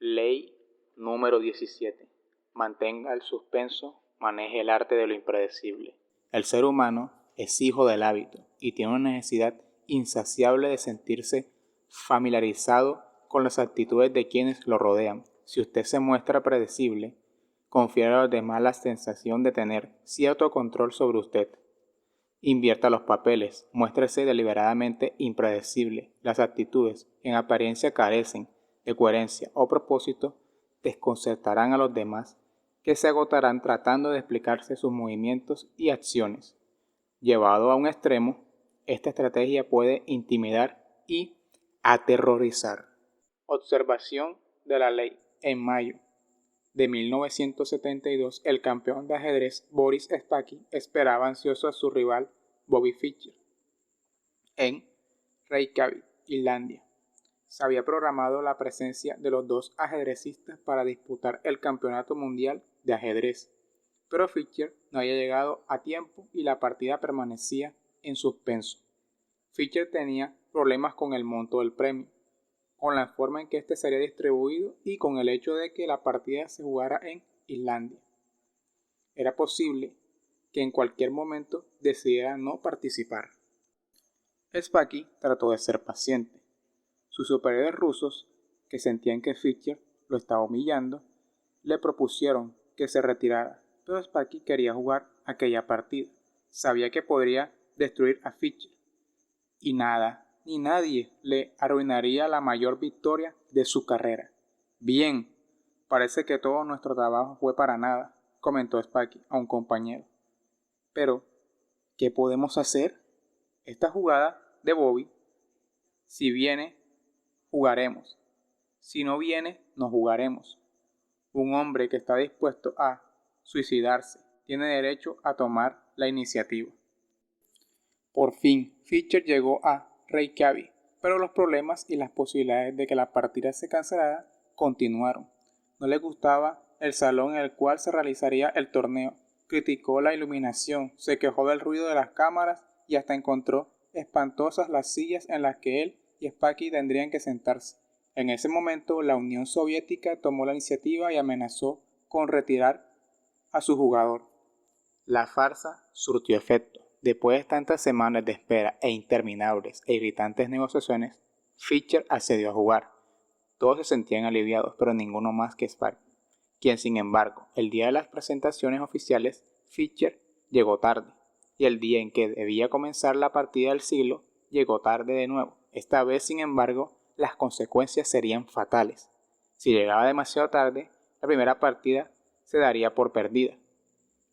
Ley número 17. Mantenga el suspenso, maneje el arte de lo impredecible. El ser humano es hijo del hábito y tiene una necesidad insaciable de sentirse familiarizado con las actitudes de quienes lo rodean. Si usted se muestra predecible, confiere a los demás la sensación de tener cierto control sobre usted. Invierta los papeles, muéstrese deliberadamente impredecible. Las actitudes que en apariencia carecen de coherencia o propósito desconcertarán a los demás, que se agotarán tratando de explicarse sus movimientos y acciones. Llevado a un extremo, esta estrategia puede intimidar y aterrorizar. Observación de la ley. En mayo de 1972, el campeón de ajedrez Boris Spassky esperaba ansioso a su rival Bobby Fischer en Reykjavik, Islandia. Se había programado la presencia de los dos ajedrecistas para disputar el Campeonato Mundial de Ajedrez, pero Fischer no había llegado a tiempo y la partida permanecía en suspenso. Fischer tenía problemas con el monto del premio, con la forma en que este sería distribuido y con el hecho de que la partida se jugara en Islandia. Era posible que en cualquier momento decidiera no participar. Spassky trató de ser paciente. Sus superiores rusos, que sentían que Fischer lo estaba humillando, le propusieron que se retirara, pero Spassky quería jugar aquella partida. Sabía que podría destruir a Fischer, y nada ni nadie le arruinaría la mayor victoria de su carrera. Bien, parece que todo nuestro trabajo fue para nada, comentó Spassky a un compañero. Pero, ¿qué podemos hacer? Esta jugada de Bobby, si viene, jugaremos. Si no viene, no jugaremos. Un hombre que está dispuesto a suicidarse tiene derecho a tomar la iniciativa. Por fin, Fischer llegó a Reykjavik, pero los problemas y las posibilidades de que la partida se cancelara continuaron. No le gustaba el salón en el cual se realizaría el torneo, criticó la iluminación, se quejó del ruido de las cámaras y hasta encontró espantosas las sillas en las que él y Spassky tendrían que sentarse. En ese momento, la Unión Soviética tomó la iniciativa y amenazó con retirar a su jugador. La farsa surtió efecto. Después de tantas semanas de espera e interminables e irritantes negociaciones, Fischer accedió a jugar. Todos se sentían aliviados, pero ninguno más que Spassky, quien sin embargo, el día de las presentaciones oficiales, Fischer llegó tarde, y el día en que debía comenzar la partida del siglo, llegó tarde de nuevo. Esta vez, sin embargo, las consecuencias serían fatales. Si llegaba demasiado tarde, la primera partida se daría por perdida.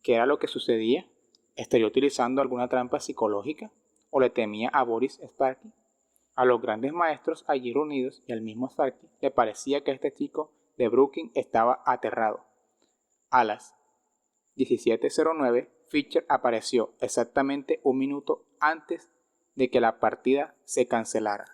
¿Qué era lo que sucedía? ¿Estaría utilizando alguna trampa psicológica? ¿O le temía a Boris Spassky? A los grandes maestros allí reunidos y al mismo Spassky le parecía que este chico de Brooklyn estaba aterrado. A las 17:09, Fischer apareció exactamente un minuto antes de que la partida se cancelara.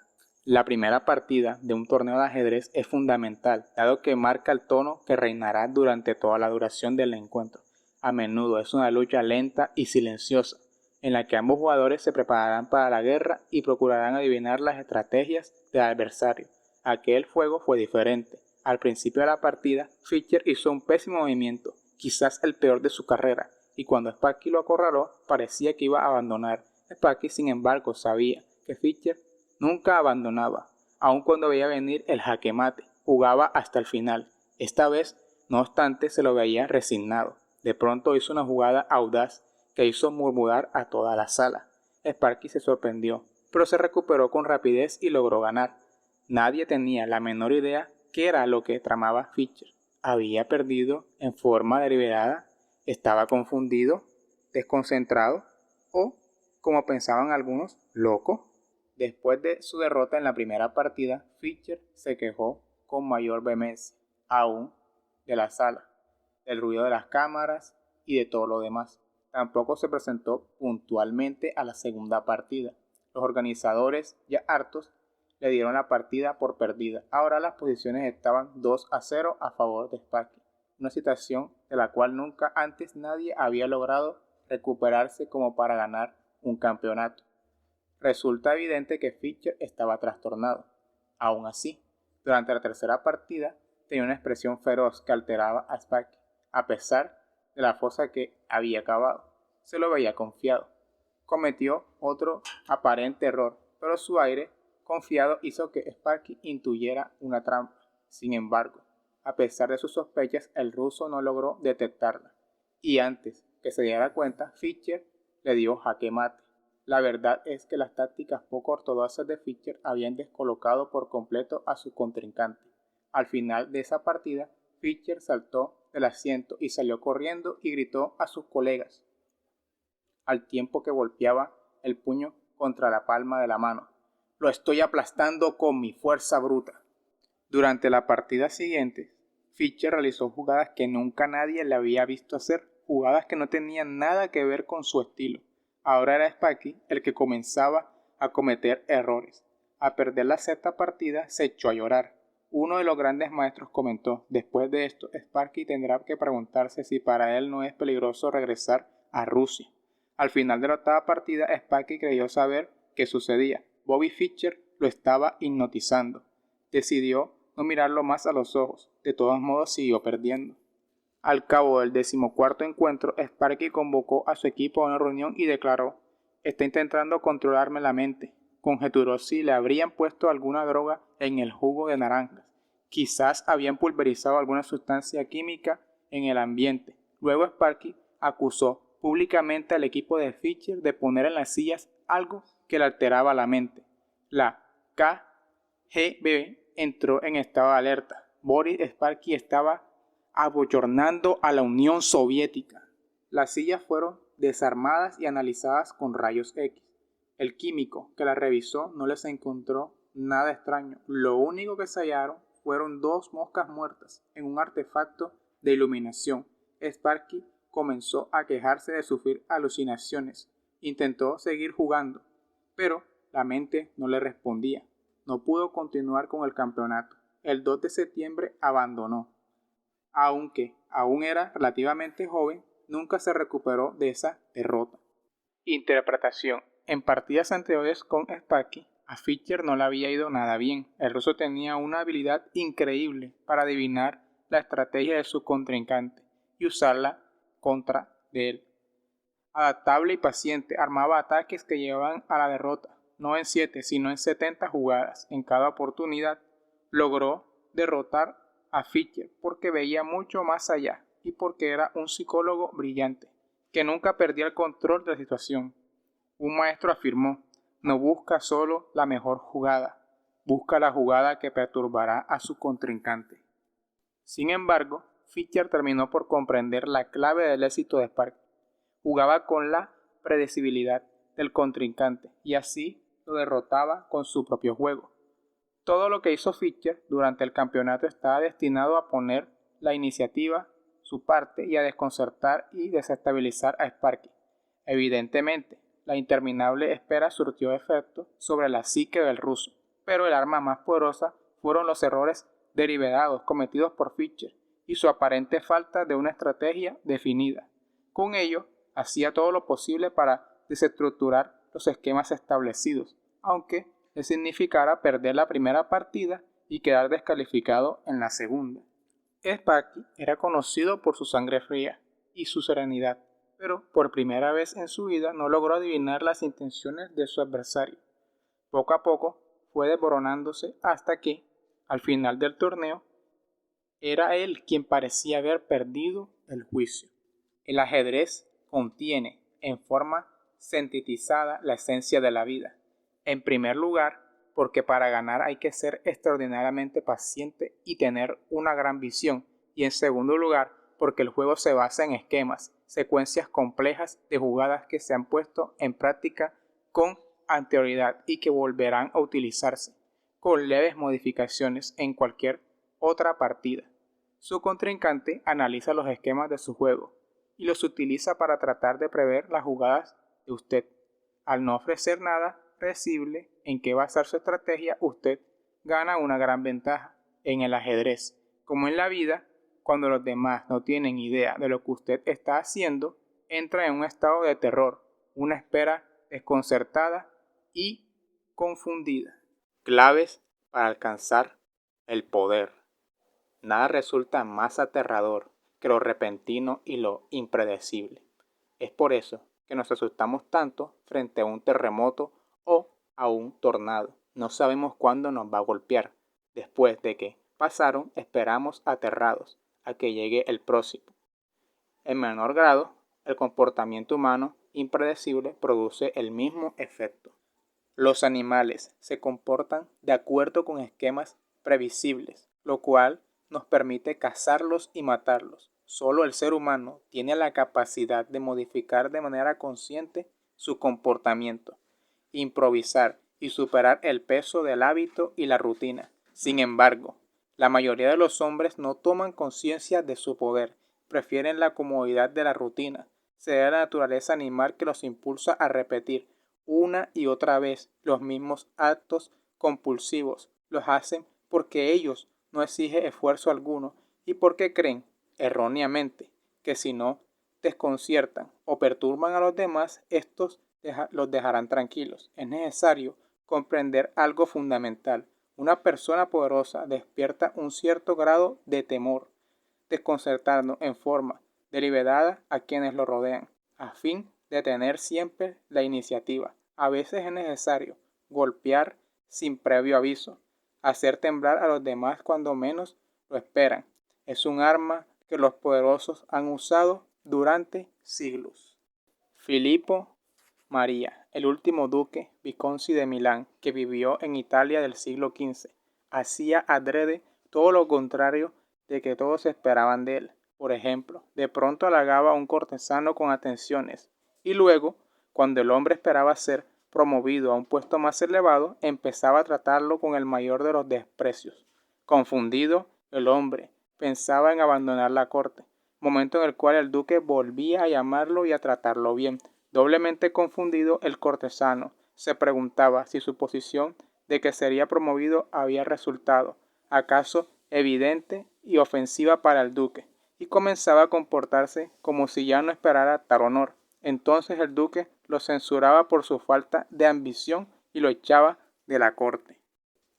La primera partida de un torneo de ajedrez es fundamental, dado que marca el tono que reinará durante toda la duración del encuentro. A menudo es una lucha lenta y silenciosa, en la que ambos jugadores se prepararán para la guerra y procurarán adivinar las estrategias del adversario. Aquel juego fue diferente. Al principio de la partida, Fischer hizo un pésimo movimiento, quizás el peor de su carrera, y cuando Spassky lo acorraló, parecía que iba a abandonar. Spassky, sin embargo, sabía que Fischer nunca abandonaba, aun cuando veía venir el jaque mate, jugaba hasta el final. Esta vez, no obstante, se lo veía resignado. De pronto hizo una jugada audaz que hizo murmurar a toda la sala. Spassky se sorprendió, pero se recuperó con rapidez y logró ganar. Nadie tenía la menor idea qué era lo que tramaba Fischer. ¿Había perdido en forma deliberada? ¿Estaba confundido, desconcentrado o, como pensaban algunos, loco? Después de su derrota en la primera partida, Fischer se quejó con mayor vehemencia aún de la sala, del ruido de las cámaras y de todo lo demás. Tampoco se presentó puntualmente a la segunda partida. Los organizadores, ya hartos, le dieron la partida por perdida. Ahora las posiciones estaban 2-0 a favor de Spassky, una situación de la cual nunca antes nadie había logrado recuperarse como para ganar un campeonato. Resulta evidente que Fischer estaba trastornado. Aún así, durante la tercera partida, tenía una expresión feroz que alteraba a Sparky, a pesar de la fosa que había cavado. Se lo veía confiado. Cometió otro aparente error, pero su aire confiado hizo que Sparky intuyera una trampa. Sin embargo, a pesar de sus sospechas, el ruso no logró detectarla, y antes que se diera cuenta, Fischer le dio jaque mate. La verdad es que las tácticas poco ortodoxas de Fischer habían descolocado por completo a su contrincante. Al final de esa partida, Fischer saltó del asiento y salió corriendo y gritó a sus colegas, al tiempo que golpeaba el puño contra la palma de la mano: «Lo estoy aplastando con mi fuerza bruta». Durante la partida siguiente, Fischer realizó jugadas que nunca nadie le había visto hacer, jugadas que no tenían nada que ver con su estilo. Ahora era Sparky el que comenzaba a cometer errores. A perder la sexta partida, se echó a llorar. Uno de los grandes maestros comentó: «Después de esto, Sparky tendrá que preguntarse si para él no es peligroso regresar a Rusia». Al final de la octava partida, Sparky creyó saber qué sucedía. Bobby Fischer lo estaba hipnotizando. Decidió no mirarlo más a los ojos. De todos modos, siguió perdiendo. Al cabo del 14º encuentro, Sparky convocó a su equipo a una reunión y declaró: «Está intentando controlarme la mente». Conjeturó si le habrían puesto alguna droga en el jugo de naranjas. Quizás habían pulverizado alguna sustancia química en el ambiente. Luego Sparky acusó públicamente al equipo de Fischer de poner en las sillas algo que le alteraba la mente. La KGB entró en estado de alerta. Boris Sparky estaba abochornando a la Unión Soviética. Las sillas fueron desarmadas y analizadas con rayos X. El químico que las revisó no les encontró nada extraño. Lo único que se hallaron fueron 2 moscas muertas en un artefacto de iluminación. Sparky comenzó a quejarse de sufrir alucinaciones. Intentó seguir jugando, pero la mente no le respondía. No pudo continuar con el campeonato. El 2 de septiembre abandonó. Aunque aún era relativamente joven, nunca se recuperó de esa derrota. Interpretación. En partidas anteriores con Sparky, a Fischer no le había ido nada bien. El ruso tenía una habilidad increíble para adivinar la estrategia de su contrincante y usarla contra de él. Adaptable y paciente, armaba ataques que llevaban a la derrota, no en 7, sino en 70 jugadas. En cada oportunidad logró derrotar a Fischer porque veía mucho más allá y porque era un psicólogo brillante, que nunca perdía el control de la situación. Un maestro afirmó: «No busca solo la mejor jugada, busca la jugada que perturbará a su contrincante». Sin embargo, Fischer terminó por comprender la clave del éxito de Sparky. Jugaba con la predecibilidad del contrincante y así lo derrotaba con su propio juego. Todo lo que hizo Fischer durante el campeonato estaba destinado a poner la iniciativa su parte y a desconcertar y desestabilizar a Sparky. Evidentemente, la interminable espera surtió efecto sobre la psique del ruso, pero el arma más poderosa fueron los errores deliberados cometidos por Fischer y su aparente falta de una estrategia definida. Con ello, hacía todo lo posible para desestructurar los esquemas establecidos, aunque le significara perder la primera partida y quedar descalificado en la segunda. Sparky era conocido por su sangre fría y su serenidad, pero por primera vez en su vida no logró adivinar las intenciones de su adversario. Poco a poco fue desboronándose hasta que, al final del torneo, era él quien parecía haber perdido el juicio. El ajedrez contiene, en forma sintetizada, la esencia de la vida. En primer lugar, porque para ganar hay que ser extraordinariamente paciente y tener una gran visión. Y en segundo lugar, porque el juego se basa en esquemas, secuencias complejas de jugadas que se han puesto en práctica con anterioridad y que volverán a utilizarse, con leves modificaciones, en cualquier otra partida. Su contrincante analiza los esquemas de su juego y los utiliza para tratar de prever las jugadas de usted. Al no ofrecer nada predecible en qué basar su estrategia, usted gana una gran ventaja. En el ajedrez, como en la vida, cuando los demás no tienen idea de lo que usted está haciendo, entra en un estado de terror, una espera desconcertada y confundida. Claves para alcanzar el poder. Nada resulta más aterrador que lo repentino y lo impredecible. Es por eso que nos asustamos tanto frente a un terremoto o a un tornado. No sabemos cuándo nos va a golpear. Después de que pasaron, esperamos aterrados a que llegue el próximo. En menor grado, el comportamiento humano impredecible produce el mismo efecto. Los animales se comportan de acuerdo con esquemas previsibles, lo cual nos permite cazarlos y matarlos. Solo el ser humano tiene la capacidad de modificar de manera consciente su comportamiento, improvisar y superar el peso del hábito y la rutina. Sin embargo, la mayoría de los hombres no toman conciencia de su poder, prefieren la comodidad de la rutina. Se debe a la naturaleza animal que los impulsa a repetir una y otra vez los mismos actos compulsivos. Los hacen porque ellos no exigen esfuerzo alguno y porque creen, erróneamente, que si no desconciertan o perturban a los demás, estos los dejarán tranquilos. Es necesario comprender algo fundamental. Una persona poderosa despierta un cierto grado de temor, desconcertando en forma deliberada a quienes lo rodean, a fin de tener siempre la iniciativa. A veces es necesario golpear sin previo aviso, hacer temblar a los demás cuando menos lo esperan. Es un arma que los poderosos han usado durante siglos. Filippo María, el último duque Visconti de Milán, que vivió en Italia del siglo XV, hacía adrede todo lo contrario de que todos esperaban de él. Por ejemplo, de pronto halagaba a un cortesano con atenciones y luego, cuando el hombre esperaba ser promovido a un puesto más elevado, empezaba a tratarlo con el mayor de los desprecios. Confundido, el hombre pensaba en abandonar la corte, momento en el cual el duque volvía a llamarlo y a tratarlo bien. Doblemente confundido, el cortesano se preguntaba si su posición de que sería promovido había resultado, acaso evidente y ofensiva para el duque, y comenzaba a comportarse como si ya no esperara tal honor. Entonces el duque lo censuraba por su falta de ambición y lo echaba de la corte.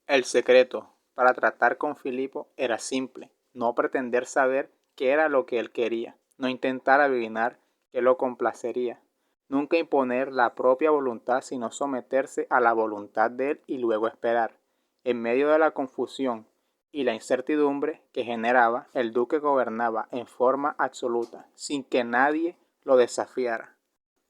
El secreto para tratar con Filipo era simple: no pretender saber qué era lo que él quería, no intentar adivinar qué lo complacería, nunca imponer la propia voluntad, sino someterse a la voluntad de él y luego esperar. En medio de la confusión y la incertidumbre que generaba, el duque gobernaba en forma absoluta, sin que nadie lo desafiara.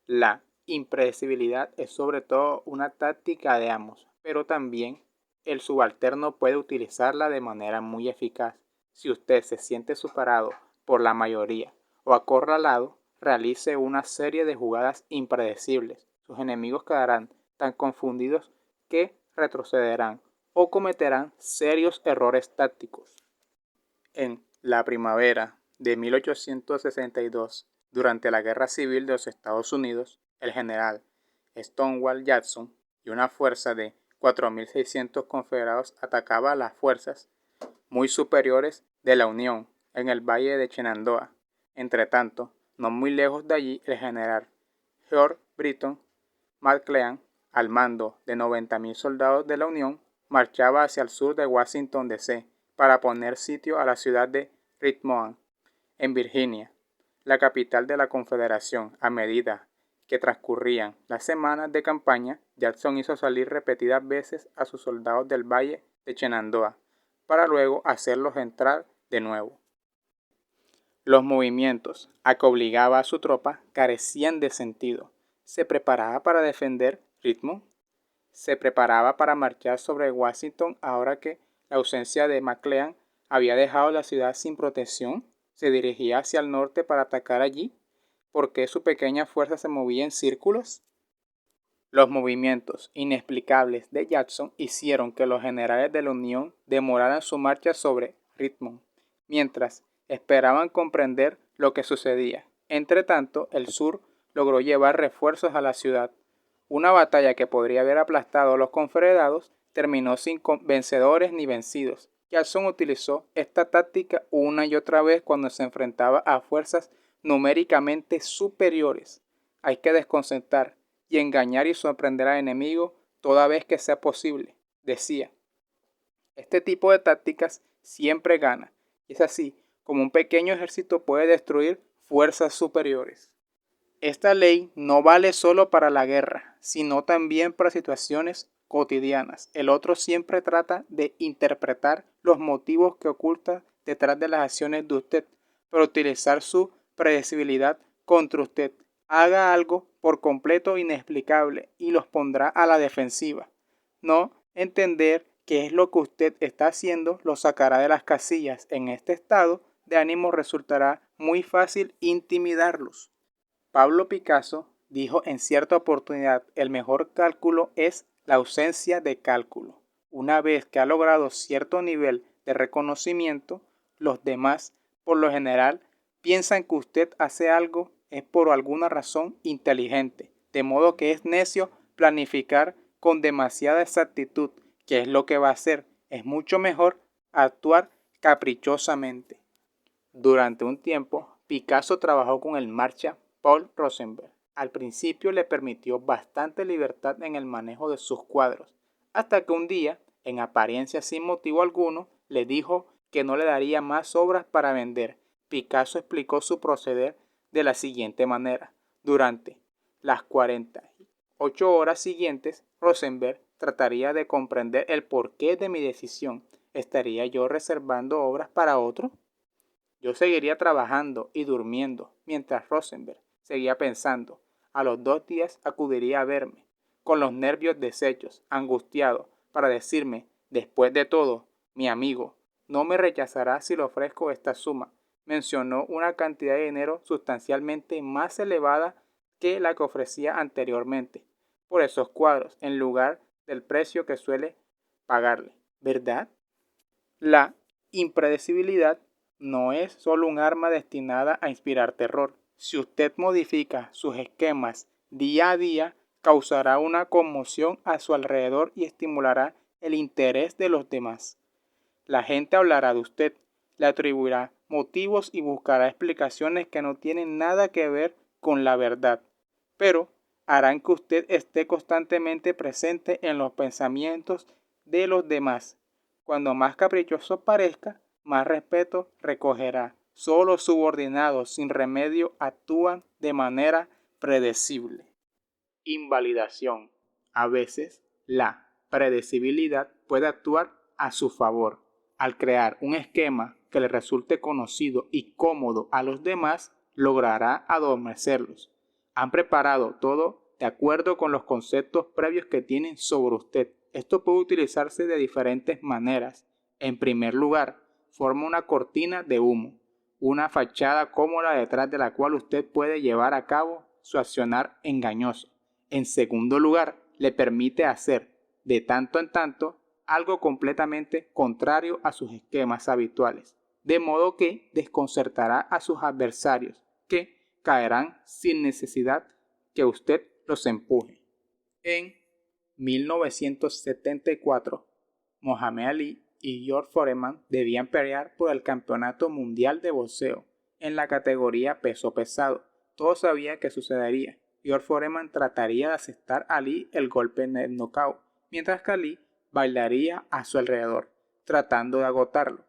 La impredecibilidad es sobre todo una táctica de amos, pero también el subalterno puede utilizarla de manera muy eficaz. Si usted se siente superado por la mayoría o acorralado, realice una serie de jugadas impredecibles. Sus enemigos quedarán tan confundidos que retrocederán o cometerán serios errores tácticos. En la primavera de 1862, durante la Guerra Civil de los Estados Unidos, el general Stonewall Jackson y una fuerza de 4.600 confederados atacaba a las fuerzas muy superiores de la Unión en el valle de Shenandoah. Entretanto, no muy lejos de allí, el general George Britton McClellan, al mando de 90.000 soldados de la Unión, marchaba hacia el sur de Washington, D.C., para poner sitio a la ciudad de Richmond, en Virginia, la capital de la Confederación. A medida que transcurrían las semanas de campaña, Jackson hizo salir repetidas veces a sus soldados del valle de Shenandoah, para luego hacerlos entrar de nuevo. Los movimientos a que obligaba a su tropa carecían de sentido. Se preparaba para defender Richmond, se preparaba para marchar sobre Washington ahora que la ausencia de McClellan había dejado la ciudad sin protección, se dirigía hacia el norte para atacar allí. ¿Por qué su pequeña fuerza se movía en círculos? Los movimientos inexplicables de Jackson hicieron que los generales de la Unión demoraran su marcha sobre Richmond, mientras esperaban comprender lo que sucedía. Entretanto, el sur logró llevar refuerzos a la ciudad. Una batalla que podría haber aplastado a los confederados terminó sin vencedores ni vencidos. Jackson utilizó esta táctica una y otra vez cuando se enfrentaba a fuerzas numéricamente superiores. Hay que desconcertar y engañar y sorprender al enemigo toda vez que sea posible, decía. Este tipo de tácticas siempre gana Y es así como un pequeño ejército puede destruir fuerzas superiores. Esta ley no vale solo para la guerra, sino también para situaciones cotidianas. El otro siempre trata de interpretar los motivos que oculta detrás de las acciones de usted, para utilizar su predecibilidad contra usted. Haga algo por completo inexplicable y los pondrá a la defensiva. No entender qué es lo que usted está haciendo lo sacará de las casillas. En este estado de ánimo resultará muy fácil intimidarlos. Pablo Picasso dijo en cierta oportunidad: el mejor cálculo es la ausencia de cálculo. Una vez que ha logrado cierto nivel de reconocimiento, los demás, por lo general, piensan que usted hace algo es por alguna razón inteligente, de modo que es necio planificar con demasiada exactitud qué es lo que va a hacer. Es mucho mejor actuar caprichosamente. Durante un tiempo, Picasso trabajó con el marcha Paul Rosenberg. Al principio le permitió bastante libertad en el manejo de sus cuadros, hasta que un día, en apariencia sin motivo alguno, le dijo que no le daría más obras para vender. Picasso explicó su proceder de la siguiente manera: durante las 48 horas siguientes, Rosenberg trataría de comprender el porqué de mi decisión. ¿Estaría yo reservando obras para otro? Yo seguiría trabajando y durmiendo, mientras Rosenberg seguía pensando. A los 2 días acudiría a verme, con los nervios deshechos, angustiado, para decirme: después de todo, mi amigo, no me rechazará si le ofrezco esta suma. Mencionó una cantidad de dinero sustancialmente más elevada que la que ofrecía anteriormente por esos cuadros, en lugar del precio que suele pagarle. ¿Verdad? La impredecibilidad no es solo un arma destinada a inspirar terror. Si usted modifica sus esquemas día a día, causará una conmoción a su alrededor y estimulará el interés de los demás. La gente hablará de usted, le atribuirá motivos y buscará explicaciones que no tienen nada que ver con la verdad, pero harán que usted esté constantemente presente en los pensamientos de los demás. Cuando más caprichoso parezca, más respeto recogerá. Solo subordinados sin remedio actúan de manera predecible. Invalidación. A veces, la predecibilidad puede actuar a su favor. Al crear un esquema que le resulte conocido y cómodo a los demás, logrará adormecerlos. Han preparado todo de acuerdo con los conceptos previos que tienen sobre usted. Esto puede utilizarse de diferentes maneras. En primer lugar, forma una cortina de humo, una fachada cómoda detrás de la cual usted puede llevar a cabo su accionar engañoso. En segundo lugar, le permite hacer, de tanto en tanto, algo completamente contrario a sus esquemas habituales, de modo que desconcertará a sus adversarios, que caerán sin necesidad que usted los empuje. En 1974, Mohamed Ali y George Foreman debían pelear por el Campeonato Mundial de Boxeo en la categoría peso pesado. Todos sabían que sucedería. George Foreman trataría de asestar a Ali el golpe en el knockout, mientras que Ali bailaría a su alrededor, tratando de agotarlo.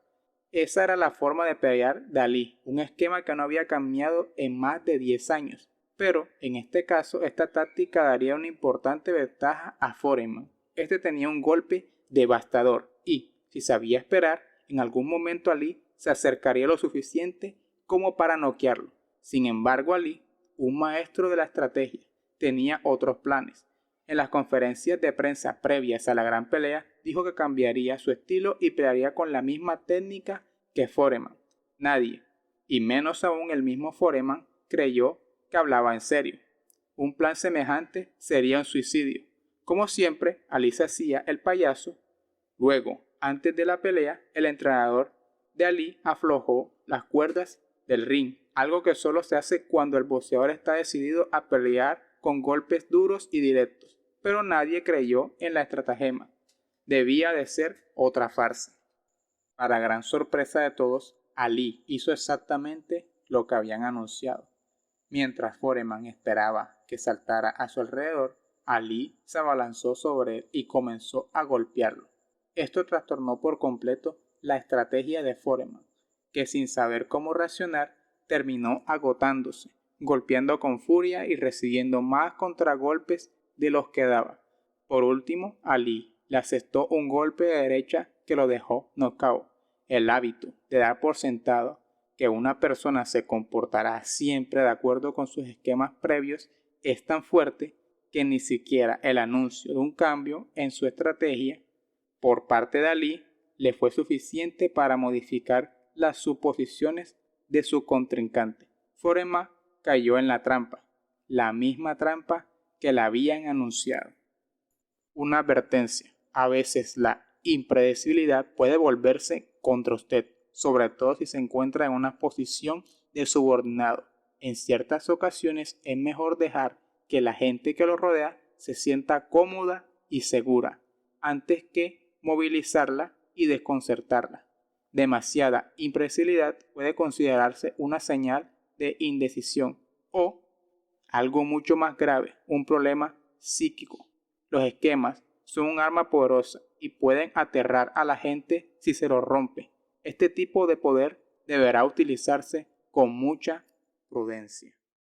Esa era la forma de pelear de Ali, un esquema que no había cambiado en más de 10 años. Pero, en este caso, esta táctica daría una importante ventaja a Foreman. Este tenía un golpe devastador y, si sabía esperar, en algún momento Ali se acercaría lo suficiente como para noquearlo. Sin embargo, Ali, un maestro de la estrategia, tenía otros planes. En las conferencias de prensa previas a la gran pelea, dijo que cambiaría su estilo y pelearía con la misma técnica que Foreman. Nadie, y menos aún el mismo Foreman, creyó que hablaba en serio. Un plan semejante sería un suicidio. Como siempre, Ali se hacía el payaso. Luego, antes de la pelea, el entrenador de Ali aflojó las cuerdas del ring, algo que solo se hace cuando el boxeador está decidido a pelear con golpes duros y directos. Pero nadie creyó en la estratagema. Debía de ser otra farsa. Para gran sorpresa de todos, Ali hizo exactamente lo que habían anunciado. Mientras Foreman esperaba que saltara a su alrededor, Ali se abalanzó sobre él y comenzó a golpearlo. Esto trastornó por completo la estrategia de Foreman, que sin saber cómo reaccionar terminó agotándose, golpeando con furia y recibiendo más contragolpes de los que daba. Por último, Ali le asestó un golpe de derecha que lo dejó nocaut. El hábito de dar por sentado que una persona se comportará siempre de acuerdo con sus esquemas previos es tan fuerte que ni siquiera el anuncio de un cambio en su estrategia por parte de Ali le fue suficiente para modificar las suposiciones de su contrincante. Foreman cayó en la trampa, la misma trampa que le habían anunciado. Una advertencia: a veces la impredecibilidad puede volverse contra usted, sobre todo si se encuentra en una posición de subordinado. En ciertas ocasiones es mejor dejar que la gente que lo rodea se sienta cómoda y segura, antes que movilizarla y desconcertarla. Demasiada impredecibilidad puede considerarse una señal de indecisión o, algo mucho más grave, un problema psíquico. Los esquemas son un arma poderosa y pueden aterrar a la gente si se los rompe. Este tipo de poder deberá utilizarse con mucha prudencia.